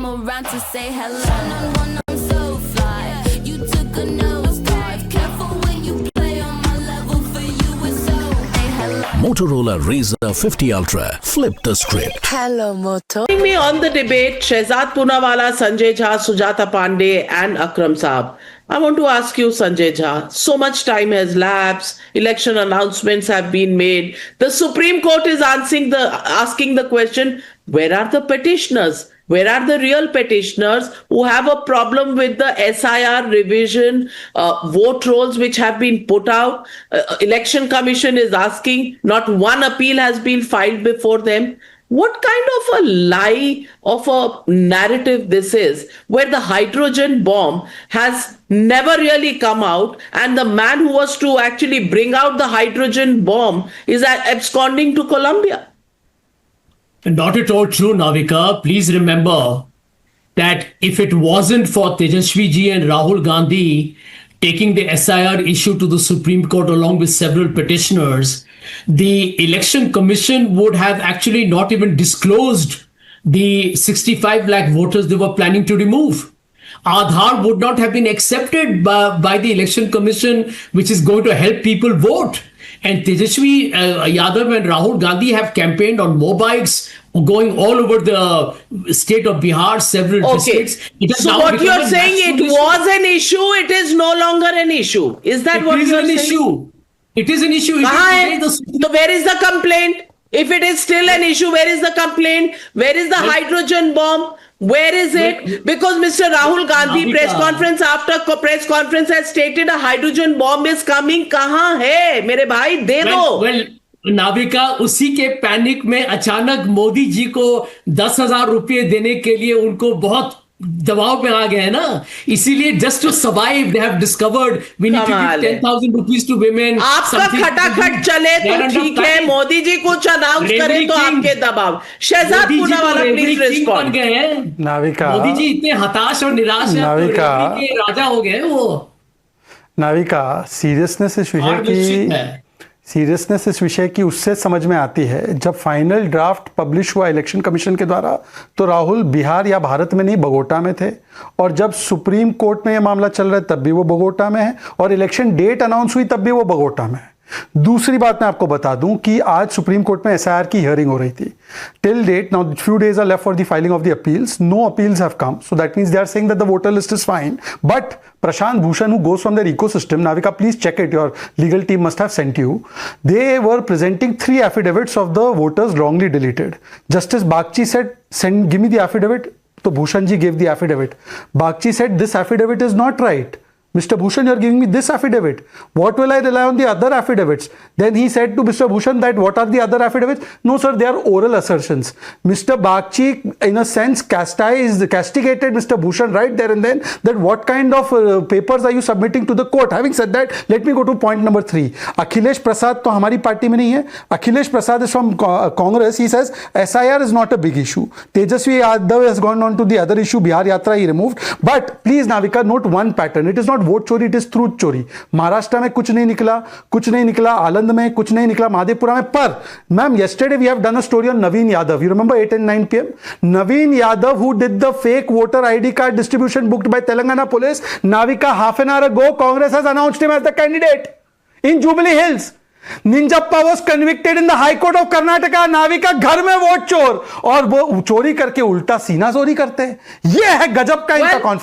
around to say hello. One-on-one, I'm so fly. You took a nosedive. Careful when you play on my level. For you, it's so. Hey, hello. Motorola Razr 50 Ultra. Flip the script. Hello, Moto. Joining me on the debate, Shehzad Poonawala, Sanjay Jha, Sujata Pandey, and Akram Saab. I want to ask you, Sanjay Jha, so much time has lapsed, election announcements have been made. The Supreme Court is asking the question, where are the petitioners? Where are the real petitioners who have a problem with the SIR revision, vote rolls which have been put out? Election Commission is asking, not one appeal has been filed before them. What kind of a lie of a narrative this is, where the hydrogen bomb has never really come out, and the man who was to actually bring out the hydrogen bomb is absconding to Colombia? Not at all true, Navika. Please remember that if it wasn't for Tejaswi ji and Rahul Gandhi taking the SIR issue to the Supreme Court along with several petitioners, the Election Commission would have actually not even disclosed the 65 lakh voters they were planning to remove. Aadhaar would not have been accepted by the Election Commission, which is going to help people vote. And Tejaswi Yadav and Rahul Gandhi have campaigned on mobiles going all over the state of Bihar, several districts. So what you are saying, it was an issue, it is no longer an issue. Is that what you are saying? Issue. It is an issue. So where is the complaint? If it is still an issue, where is the complaint? Where is the hydrogen bomb? Where is it? Because Mr. Rahul Gandhi press conference after press conference has stated a hydrogen bomb is coming. कहाँ है मेरे भाई दे दो. Well, Navika, उसी के panic में अचानक मोदी जी को 10,000 रुपये देने के लिए उनको बहुत दबाव में आ गए हैं ना, इसीलिए just to survive they have discovered we need to give 10,000 rupees to women. आपका खटाखट चले तो ठीक है, मोदी जी कुछ अनाउंस करे तो आपके दबाव. Shehzad Poonawalla please respond. नाविका, मोदी जी इतने हताश और निराश हैं, नाविका के राजा हो गए वो. नाविका, सीरियसनेस इस विषय की उससे समझ में आती है जब फाइनल ड्राफ्ट पब्लिश हुआ इलेक्शन कमीशन के द्वारा, तो राहुल बिहार या भारत में नहीं बगोटा में थे, और जब सुप्रीम कोर्ट में यह मामला चल रहा है तब भी वो बगोटा में है, और इलेक्शन डेट अनाउंस हुई तब भी वो बगोटा में है. दूसरी बात मैं आपको बता दूं कि आज सुप्रीम कोर्ट में एसआईआर की हियरिंग हो रही थी. Till date now few days are left for the filing of the appeals. No appeals have come, so that means they are saying that the voter list is fine. But Prashant Bhushan, who goes from their ecosystem, Navika, please check it. Your legal team must have sent you. They were presenting 3 affidavits of the voters wrongly deleted. Justice Bagchi said, give me the affidavit. So Bhushan ji gave the affidavit. Bagchi said, this affidavit is not right. Mr. Bhushan, you are giving me this affidavit. What will I rely on the other affidavits? Then he said to Mr. Bhushan that what are the other affidavits? No, sir, they are oral assertions. Mr. Bagchi, in a sense, castigated Mr. Bhushan right there and then that what kind of papers are you submitting to the court? Having said that, let me go to point number 3. Akhilesh Prasad to हमारी party में नहीं है. Akhilesh Prasad is from Congress. He says SIR is not a big issue. Tejaswi Yadav has gone on to the other issue. Bihar Yatra he removed. But please, Navika, note one pattern. It is not vote चोरी, it is truth चोरी. महाराष्ट्र में कुछ नहीं निकला, आनंद में कुछ नहीं निकला, महादेवपुरा में. पर ma'am, yesterday we have done a story on Naveen Yadav. You remember 8 and 9 p.m. Naveen Yadav, who did the fake voter ID card distribution booked by Telangana police. Navika, half an hour ago, Congress has announced him as the candidate in Jubilee Hills. Ninjappa was convicted in the High Court of Karnataka. Navika, घर में vote चोर, और वो चोरी करके उल्टा सीना चोरी करते हैं. ये है गजब का इनका कॉन्फिडेंस.